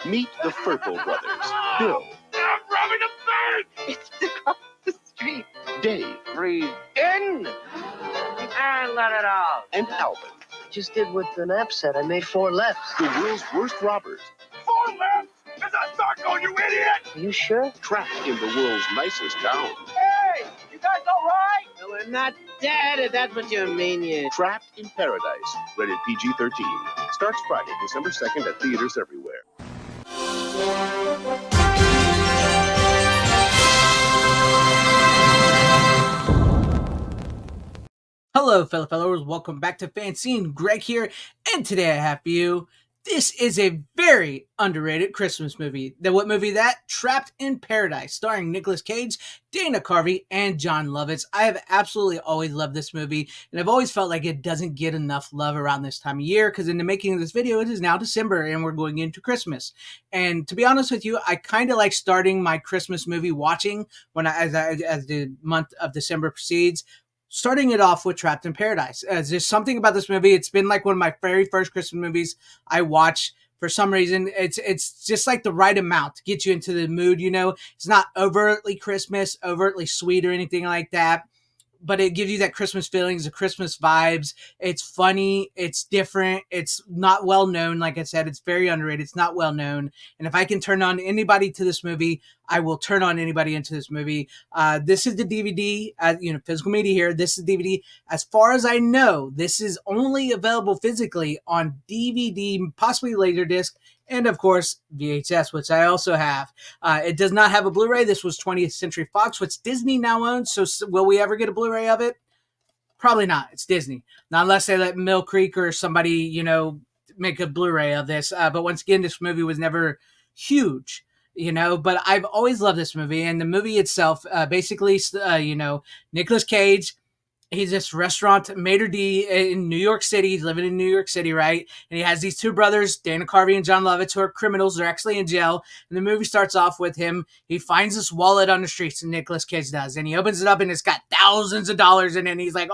Meet the Furple brothers, Bill. I'm robbing a bank! It's across the street. Dave. Breathe in and let it out. And Albert. Just did what the map said. I made 4 lefts. The world's worst robbers. 4 left! Is that Sarko, you idiot? Are you sure? Trapped in the world's nicest town. Hey! You guys all right? No, we're not dead, if that's what you mean, you. Trapped in Paradise. Rated PG-13. Starts Friday, December 2nd at theaters everywhere. Hello, fellow followers. Welcome back to FanZcene. Greg here, and today I have for you. This is a very underrated Christmas movie. What movie that? Trapped in Paradise, starring Nicolas Cage, Dana Carvey, and Jon Lovitz. I have absolutely always loved this movie, and I've always felt like it doesn't get enough love around this time of year, because in the making of this video, it is now December, and we're going into Christmas. And to be honest with you, I kind of like starting my Christmas movie watching as the month of December proceeds, starting it off with Trapped in Paradise. There's something about this movie. It's been like one of my very first Christmas movies I watched. For some reason, it's just like the right amount to get you into the mood, you know? It's not overtly Christmas, overtly sweet or anything like that, but it gives you that Christmas feelings, the Christmas vibes. It's funny. It's different. It's not well known. Like I said, it's very underrated. It's not well known. And if I can turn on anybody to this movie, I will turn on anybody into this movie. This is the DVD, physical media here. This is DVD. As far as I know, this is only available physically on DVD, possibly Laserdisc, and of course VHS, which I also have. It does not have a Blu-ray. This was 20th Century Fox, which Disney now owns. So will we ever get a Blu-ray of it? Probably not. It's Disney. Not unless they let Mill Creek or somebody, make a Blu-ray of this. But once again, this movie was never huge, but I've always loved this movie. And the movie itself, basically, Nicolas Cage, he's this restaurant maitre d' in New York City. He's living in New York City, right? And he has these 2 brothers, Dana Carvey and Jon Lovitz, who are criminals. They're actually in jail. And the movie starts off with him. He finds this wallet on the streets, and Nicolas Cage does. And he opens it up, and it's got thousands of dollars in it. And he's like,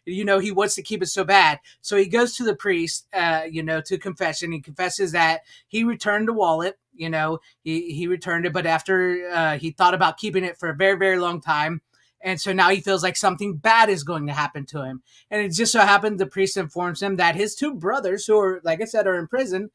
he wants to keep it so bad. So he goes to the priest, to confession. He confesses that he returned the wallet. He returned it, but after he thought about keeping it for a very, very long time. And so now he feels like something bad is going to happen to him. And it just so happened the priest informs him that his 2 brothers, who are, like I said, are in prison,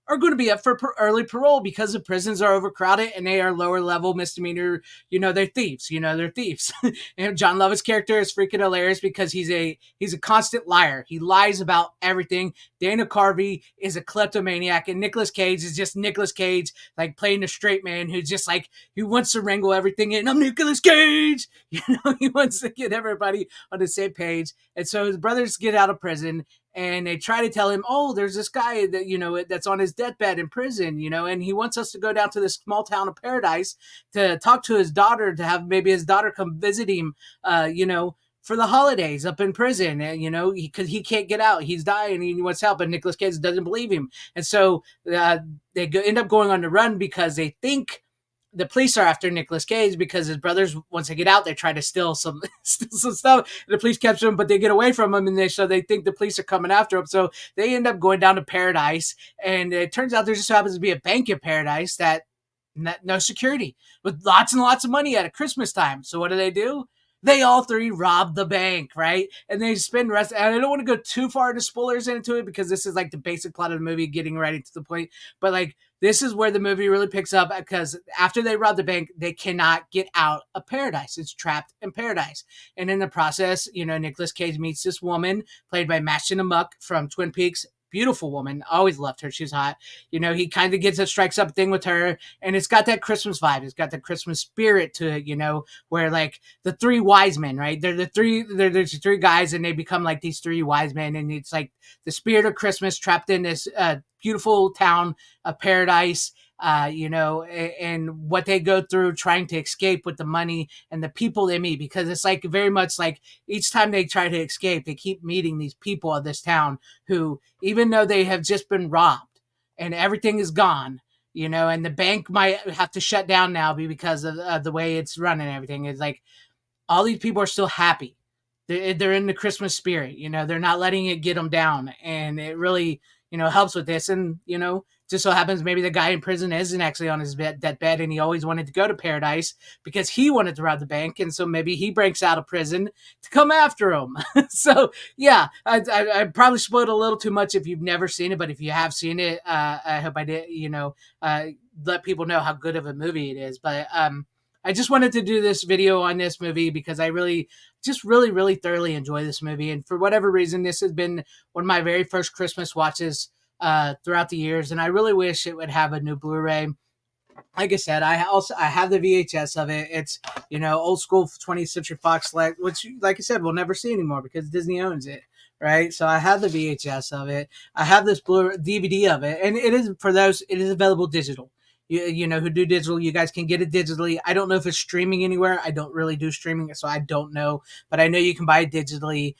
are going to be up for early parole because the prisons are overcrowded and they are lower level misdemeanor, they're thieves, they're thieves. And Jon Lovitz's character is freaking hilarious because he's a constant liar. He lies about everything. Dana Carvey is a kleptomaniac, and Nicolas Cage is just Nicolas Cage, like playing a straight man who's just like, he wants to wrangle everything in. I'm Nicolas Cage! He wants to get everybody on the same page. And so his brothers get out of prison, and they try to tell him, oh, there's this guy that, that's on his deathbed in prison, and he wants us to go down to this small town of Paradise to talk to his daughter, to have maybe his daughter come visit him, for the holidays up in prison, because he can't get out. He's dying and he wants help, and Nicolas Cage doesn't believe him. And so they end up going on the run because they think the police are after Nicolas Cage, because his brothers, once they get out, they try to steal some stuff. The police capture him, but they get away from him, and they think the police are coming after him. So they end up going down to Paradise, and it turns out there just happens to be a bank in Paradise that no security, with lots and lots of money at Christmas time. So what do? They all 3 rob the bank, right? And they spend and I don't want to go too far into spoilers into it, because this is like the basic plot of the movie, getting right into the point. But like, this is where the movie really picks up, because after they rob the bank, they cannot get out of Paradise. It's trapped in Paradise. And in the process, Nicolas Cage meets this woman played by Mashin Amok from Twin Peaks. Beautiful woman. Always loved her. She's hot. He kind of gets a strikes up thing with her, and it's got that Christmas vibe. It's got the Christmas spirit to it, where like the 3 wise men, right? There's 3 guys, and they become like these 3 wise men, and it's like the spirit of Christmas trapped in this beautiful town of Paradise. And what they go through trying to escape with the money and the people they meet, because it's like very much like each time they try to escape, they keep meeting these people of this town who, even though they have just been robbed and everything is gone, and the bank might have to shut down now because of the way it's run and everything, it's like all these people are still happy. They're in the Christmas spirit, they're not letting it get them down. And it really helps with this. And, just so happens maybe the guy in prison isn't actually on his deathbed, and he always wanted to go to paradise because he wanted to rob the bank. And so maybe he breaks out of prison to come after him. So, yeah, I probably spoiled a little too much if you've never seen it, but if you have seen it, I hope I did, let people know how good of a movie it is. But I just wanted to do this video on this movie because I really thoroughly enjoy this movie. And for whatever reason, this has been one of my very first Christmas watches throughout the years. And I really wish it would have a new Blu-ray. Like I said, I have the VHS of it. It's old school 20th Century Fox, which, like I said, we'll never see anymore because Disney owns it, right? So I have the VHS of it. I have this Blu DVD of it, and it is available digital. Who do digital, you guys can get it digitally. I don't know if it's streaming anywhere. I don't really do streaming, so I don't know, but I know you can buy it digitally.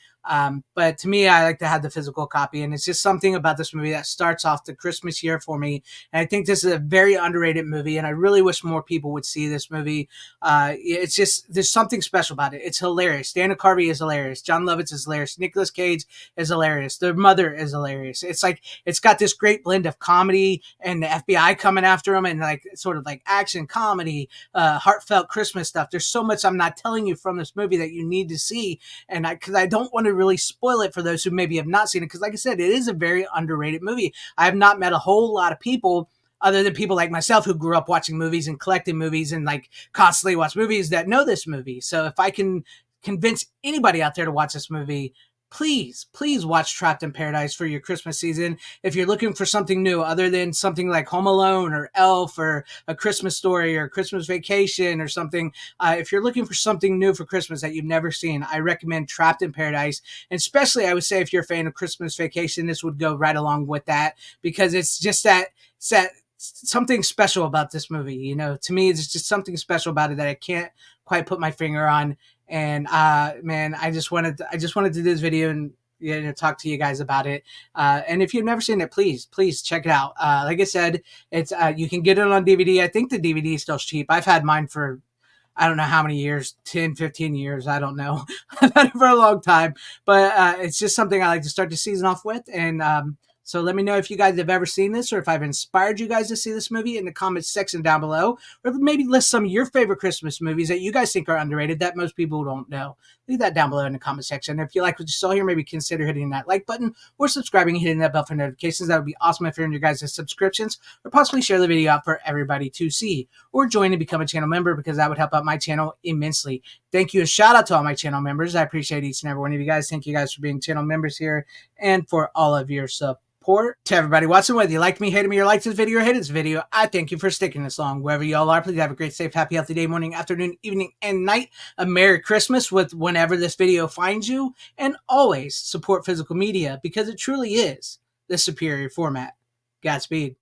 But to me, I like to have the physical copy, and it's just something about this movie that starts off the Christmas year for me. And I think this is a very underrated movie, and I really wish more people would see this movie. It's just, there's something special about it. It's hilarious. Dana Carvey is hilarious. John Lovitz is hilarious. Nicolas Cage is hilarious. Their mother is hilarious. It's like, it's got this great blend of comedy and the FBI coming after him, and like sort of like action comedy, heartfelt Christmas stuff. There's so much I'm not telling you from this movie that you need to see. And because I don't want to really spoil it for those who maybe have not seen it, because like I said, it is a very underrated movie. I have not met a whole lot of people other than people like myself who grew up watching movies and collecting movies and like constantly watch movies that know this movie. So if I can convince anybody out there to watch this movie, please watch Trapped in Paradise for your Christmas season. If you're looking for something new other than something like Home Alone or Elf or A Christmas Story or Christmas Vacation or something, if you're looking for something new for Christmas that you've never seen, I recommend Trapped in Paradise. And especially, I would say, if you're a fan of Christmas Vacation, this would go right along with that, because it's just that something special about this movie. To me, it's just something special about it that I can't quite put my finger on. And man, I just wanted to do this video and talk to you guys about it. And if you've never seen it, please check it out. Like I said, it's you can get it on DVD. I think the DVD is still cheap. I've had mine for I don't know how many years, 10, 15 years. I don't know. I've had it for a long time, but it's just something I like to start the season off with. And so let me know if you guys have ever seen this, or if I've inspired you guys to see this movie in the comments section down below, or maybe list some of your favorite Christmas movies that you guys think are underrated that most people don't know. Leave that down below in the comment section. If you like what you saw here, maybe consider hitting that like button or subscribing and hitting that bell for notifications. That would be awesome if you're in your guys' subscriptions, or possibly share the video out for everybody to see, or join and become a channel member, because that would help out my channel immensely. Thank you, and shout out to all my channel members. I appreciate each and every one of you guys. Thank you guys for being channel members here and for all of your support. To everybody watching, whether you like me, hated me, or liked this video or hated this video, I thank you for sticking this long. Wherever y'all are, please have a great, safe, happy, healthy day, morning, afternoon, evening, and night. A Merry Christmas with whenever this video finds you. And always support physical media, because it truly is the superior format. Godspeed.